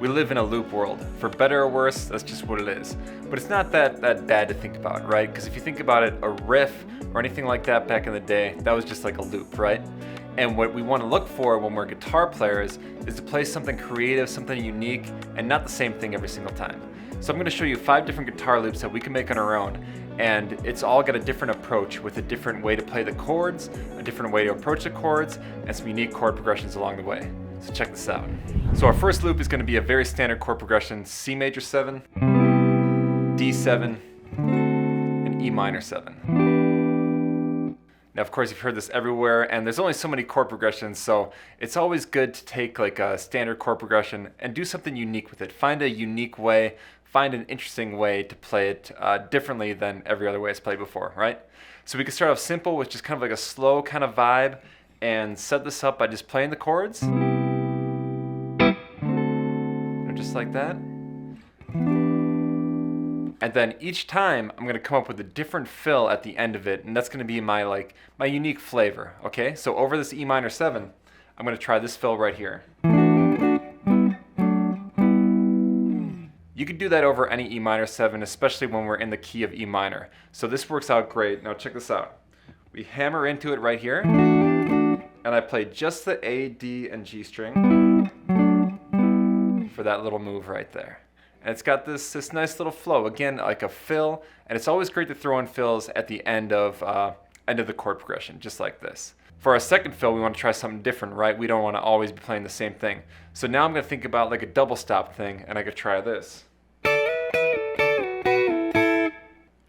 We live in a loop world. For better or worse, that's just what it is. But it's not that bad to think about, right? Because if you think about it, a riff or anything like that back in the day, that was just like a loop, right? And what we want to look for when we're guitar players is to play something creative, something unique, and not the same thing every single time. So I'm going to show you 5 different guitar loops that we can make on our own, and it's all got a different approach with a different way to play the chords, a different way to approach the chords, and some unique chord progressions along the way. So check this out. So our first loop is going to be a very standard chord progression: C major 7, D7, and E minor 7. Now, of course, you've heard this everywhere, and there's only so many chord progressions, so it's always good to take like a standard chord progression and do something unique with it. Find a unique way, find an interesting way to play it differently than every other way it's played before, right? So we can start off simple with just kind of like a slow kind of vibe and set this up by just playing the chords. Just like that. And then each time I'm going to come up with a different fill at the end of it, and that's going to be my unique flavor, okay? So over this E minor 7, I'm going to try this fill right here. You could do that over any E minor 7, especially when we're in the key of E minor. So this works out great. Now check this out. We hammer into it right here, and I play just the A, D, and G string for that little move right there. And it's got this nice little flow, again, like a fill, and it's always great to throw in fills at the end of the chord progression, just like this. For our second fill, we want to try something different, right? We don't want to always be playing the same thing. So now I'm going to think about like a double stop thing, and I could try this.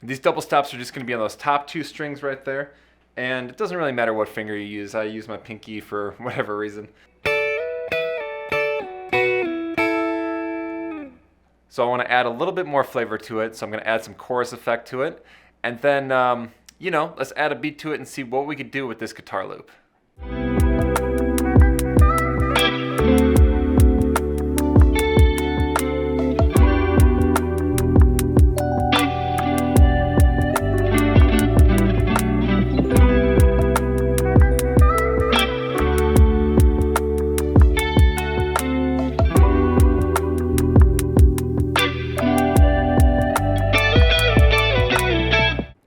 These double stops are just going to be on those top 2 strings right there, and it doesn't really matter what finger you use. I use my pinky for whatever reason. So I want to add a little bit more flavor to it, so I'm going to add some chorus effect to it. And then, let's add a beat to it and see what we could do with this guitar loop.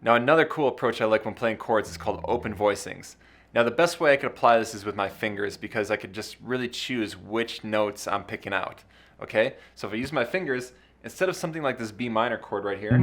Now another cool approach I like when playing chords is called open voicings. Now the best way I could apply this is with my fingers, because I could just really choose which notes I'm picking out. Okay? So if I use my fingers, instead of something like this B minor chord right here,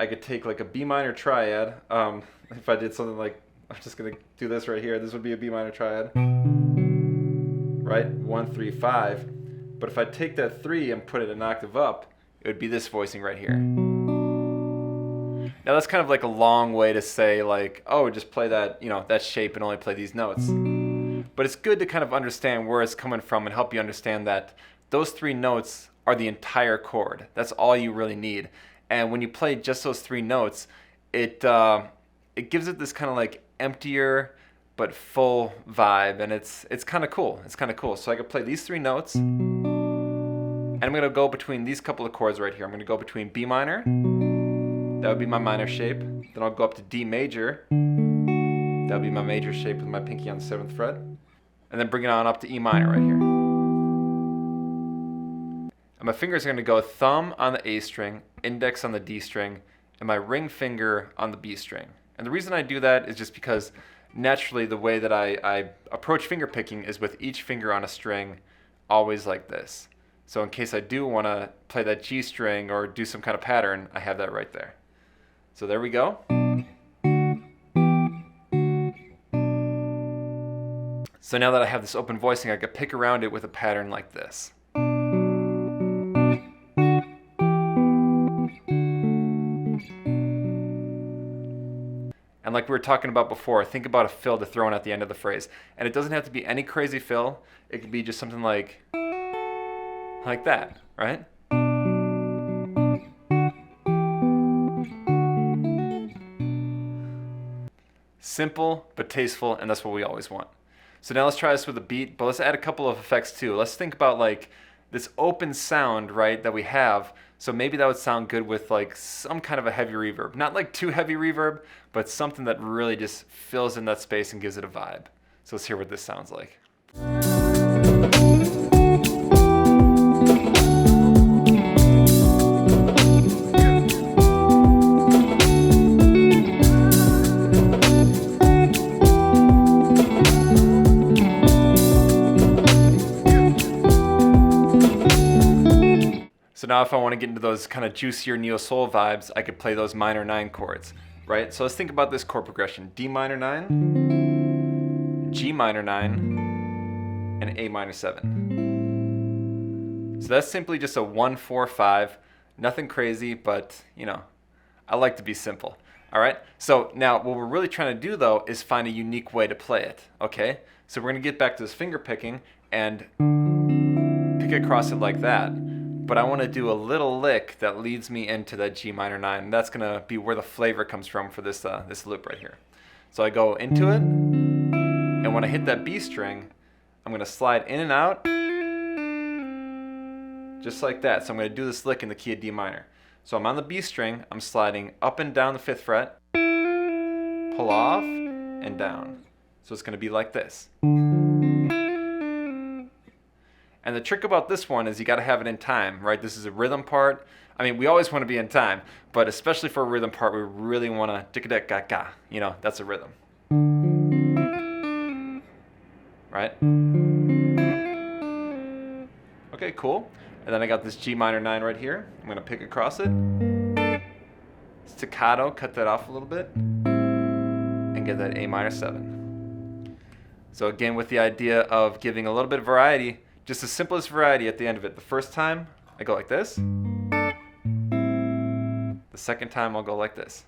I could take like a B minor triad. If I did something like, I'm just going to do this right here, this would be a B minor triad. Right? 1, 3, 5. But if I take that 3 and put it an octave up, it would be this voicing right here. Now that's kind of like a long way to say like, oh, just play that, that shape and only play these notes. But it's good to kind of understand where it's coming from and help you understand that those 3 notes are the entire chord. That's all you really need. And when you play just those 3 notes, it gives it this kind of like emptier but full vibe, and it's kind of cool. It's kind of cool. So I could play these 3 notes, and I'm going to go between these couple of chords right here. I'm going to go between B minor. That would be my minor shape. Then I'll go up to D major. That would be my major shape with my pinky on the 7th fret. And then bring it on up to E minor right here. And my fingers are going to go thumb on the A string, index on the D string, and my ring finger on the B string. And the reason I do that is just because naturally the way that I approach finger picking is with each finger on a string, always like this. So in case I do want to play that G string or do some kind of pattern, I have that right there. So there we go. So now that I have this open voicing, I could pick around it with a pattern like this. And like we were talking about before, think about a fill to throw in at the end of the phrase. And it doesn't have to be any crazy fill. It could be just something like that, right? Simple but tasteful, and that's what we always want. So now let's try this with a beat, but let's add a couple of effects too. Let's think about like this open sound, right, that we have. So maybe that would sound good with like some kind of a heavy reverb. Not like too heavy reverb, but something that really just fills in that space and gives it a vibe. So let's hear what this sounds like. So now if I want to get into those kind of juicier neo-soul vibes, I could play those minor 9 chords, right? So let's think about this chord progression. D minor 9, G minor 9, and A minor 7. So that's simply just a 1, 4, 5. Nothing crazy, but you know, I like to be simple. All right, so now what we're really trying to do though is find a unique way to play it, okay? So we're gonna get back to this finger picking and pick across it like that. But I wanna do a little lick that leads me into that G minor 9. And that's gonna be where the flavor comes from for this, this loop right here. So I go into it, and when I hit that B string, I'm gonna slide in and out, just like that. So I'm gonna do this lick in the key of D minor. So I'm on the B string, I'm sliding up and down the 5th fret, pull off, and down. So it's gonna be like this. And the trick about this one is you gotta have it in time, right? This is a rhythm part. I mean, we always wanna be in time, but especially for a rhythm part, we really wanna ticka-da-ga-ga. You know, that's a rhythm. Right? Okay, cool. And then I got this G minor 9 right here. I'm gonna pick across it. Staccato, cut that off a little bit. And get that A minor 7. So again, with the idea of giving a little bit of variety, just the simplest variety at the end of it. The first time, I go like this. The second time, I'll go like this.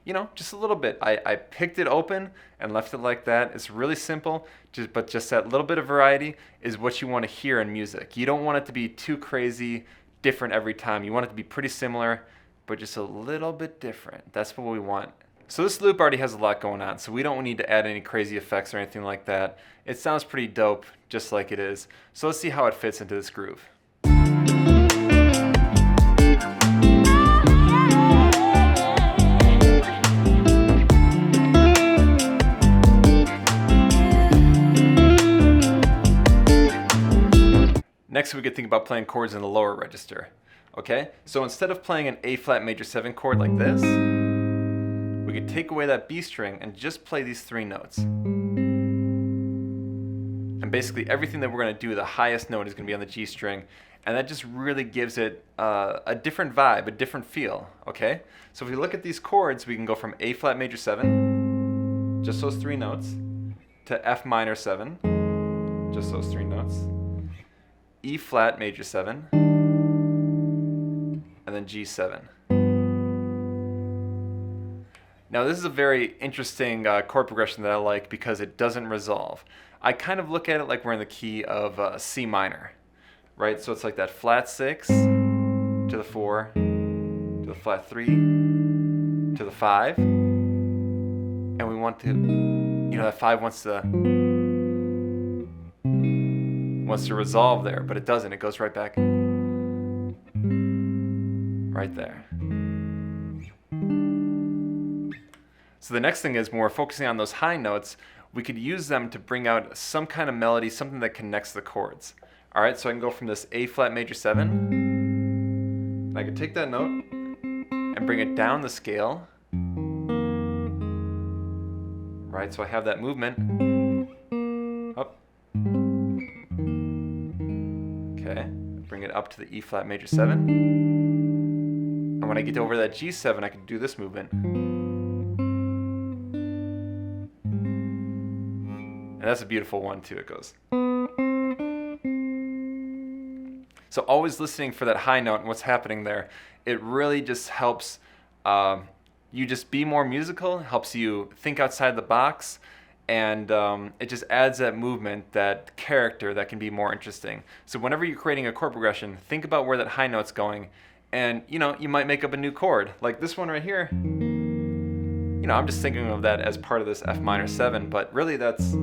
You know, just a little bit. I picked it open and left it like that. It's really simple, but just that little bit of variety is what you want to hear in music. You don't want it to be too crazy, different every time. You want it to be pretty similar, but just a little bit different. That's what we want. So this loop already has a lot going on, so we don't need to add any crazy effects or anything like that. It sounds pretty dope, just like it is. So let's see how it fits into this groove. Next, we could think about playing chords in the lower register, okay? So instead of playing an A flat major 7 chord like this, we could take away that B string and just play these 3 notes. And basically everything that we're gonna do, the highest note is gonna be on the G string, and that just really gives it a different vibe, a different feel, okay? So if we look at these chords, we can go from A flat major 7, just those 3 notes, to F minor 7, just those 3 notes, E flat major 7, and then G7. Now this is a very interesting chord progression that I like because it doesn't resolve. I kind of look at it like we're in the key of C minor, right? So it's like that flat 6 to the 4, to the flat 3, to the 5, and we want to, you know, that 5 wants to resolve there, but it doesn't. It goes right back right there. So the next thing is, when we're focusing on those high notes, we could use them to bring out some kind of melody, something that connects the chords. All right, so I can go from this A flat major 7, and I can take that note and bring it down the scale. Right, so I have that movement. Up. Okay, bring it up to the E flat major 7. And when I get over that G7, I can do this movement. And that's a beautiful one too, it goes. So always listening for that high note and what's happening there. It really just helps you just be more musical, helps you think outside the box, and it just adds that movement, that character that can be more interesting. So whenever you're creating a chord progression, think about where that high note's going, and you know, you might make up a new chord. Like this one right here, you know, I'm just thinking of that as part of this F minor 7, but really that's, I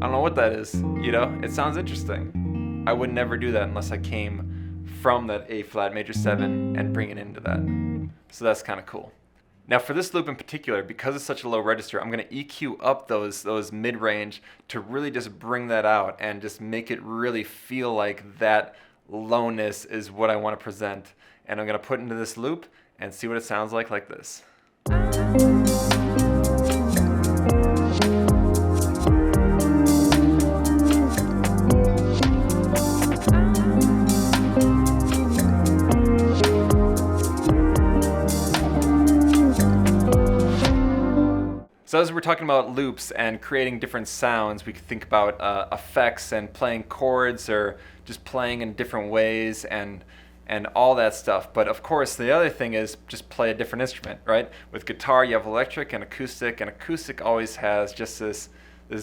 don't know what that is, you know? It sounds interesting. I would never do that unless I came from that A flat major 7 and bring it into that. So that's kind of cool. Now for this loop in particular, because it's such a low register, I'm going to EQ up those mid-range to really just bring that out and just make it really feel like that lowness is what I want to present. And I'm going to put into this loop and see what it sounds like this. So as we're talking about loops and creating different sounds, we could think about effects and playing chords or just playing in different ways and all that stuff. But of course, the other thing is just play a different instrument, right? With guitar, you have electric and acoustic always has just this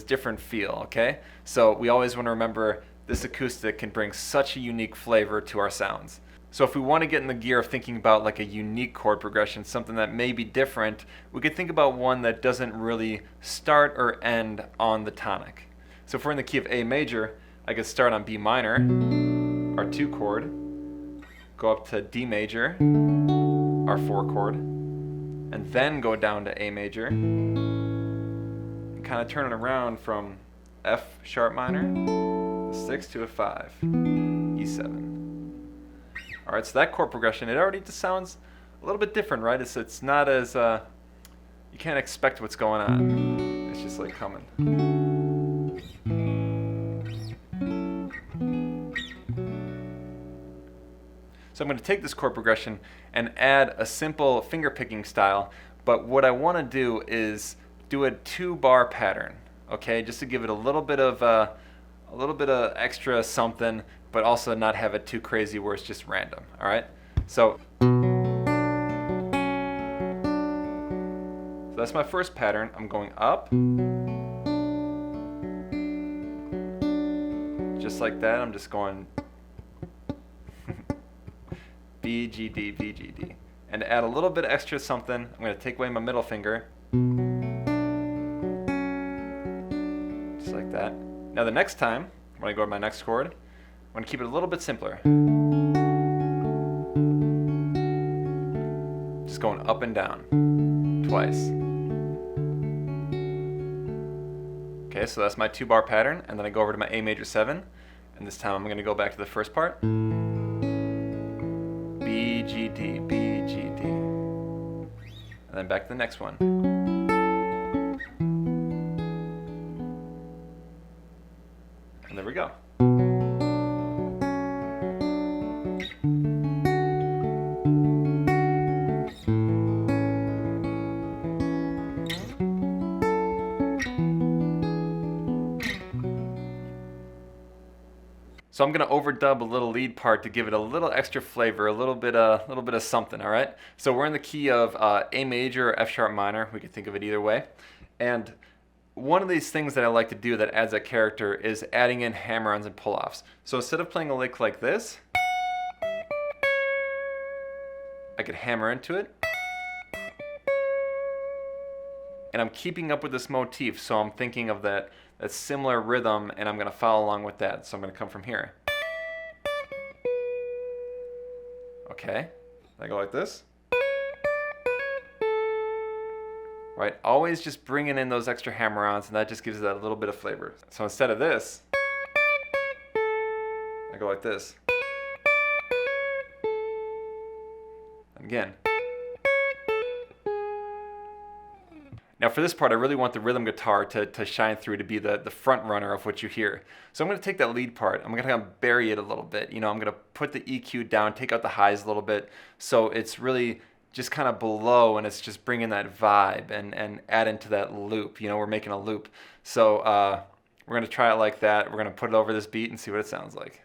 different feel, okay? So we always want to remember this acoustic can bring such a unique flavor to our sounds. So if we want to get in the gear of thinking about like a unique chord progression, something that may be different, we could think about one that doesn't really start or end on the tonic. So if we're in the key of A major, I could start on B minor, our 2 chord, go up to D major, our 4 chord, and then go down to A major, and kind of turn it around from F sharp minor, a 6 to a 5, E7. All right, so that chord progression, it already just sounds a little bit different, right? It's not as, you can't expect what's going on. It's just like coming. So I'm going to take this chord progression and add a simple finger picking style, but what I want to do is do a 2-bar pattern, okay? Just to give it a little bit of extra something, but also not have it too crazy where it's just random, all right? So that's my first pattern. I'm going up. Just like that, I'm just going B, G, D, B, G, D. And to add a little bit extra something, I'm going to take away my middle finger. Just like that. Now the next time, when I go to my next chord, I'm going to keep it a little bit simpler. Just going up and down, twice. Okay, so that's my 2-bar pattern, and then I go over to my A major 7, and this time I'm going to go back to the first part. B, G, D, B, G, D. And then back to the next one. And there we go. So I'm going to overdub a little lead part to give it a little extra flavor, a little bit of something, all right? So we're in the key of A major or F sharp minor. We could think of it either way. And one of these things that I like to do that adds a character is adding in hammer-ons and pull-offs. So instead of playing a lick like this, I could hammer into it. And I'm keeping up with this motif, so I'm thinking of that similar rhythm, and I'm going to follow along with that. So I'm going to come from here. Okay, I go like this. Right, always just bringing in those extra hammer-ons, and that just gives it that little bit of flavor. So instead of this, I go like this. And again. Now for this part, I really want the rhythm guitar to shine through, to be the front runner of what you hear. So I'm going to take that lead part, I'm going to kind of bury it a little bit. You know, I'm going to put the EQ down, take out the highs a little bit, so it's really just kind of below, and it's just bringing that vibe and add into that loop. You know, we're making a loop. So we're going to try it like that. We're going to put it over this beat and see what it sounds like.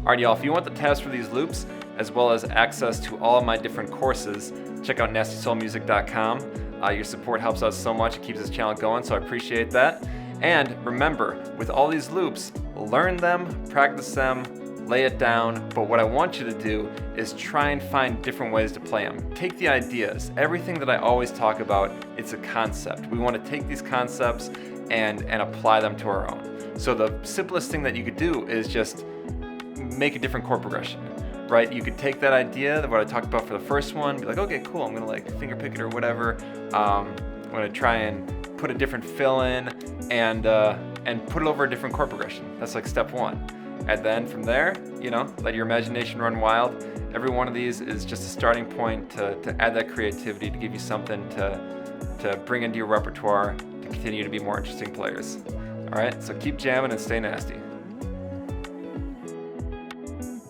Alright y'all, if you want the tabs for these loops, as well as access to all of my different courses, check out nastysoulmusic.com. Your support helps us so much, it keeps this channel going, so I appreciate that. And remember, with all these loops, learn them, practice them, lay it down, but what I want you to do is try and find different ways to play them. Take the ideas, everything that I always talk about, it's a concept. We want to take these concepts and apply them to our own. So the simplest thing that you could do is just make a different chord progression, right? You could take that idea, what I talked about for the first one, be like, okay, cool, I'm gonna like finger pick it or whatever. I'm gonna try and put a different fill in and put it over a different chord progression. That's like step one. And then from there, let your imagination run wild. Every one of these is just a starting point to add that creativity, to give you something to bring into your repertoire to continue to be more interesting players. All right, so keep jamming and stay nasty.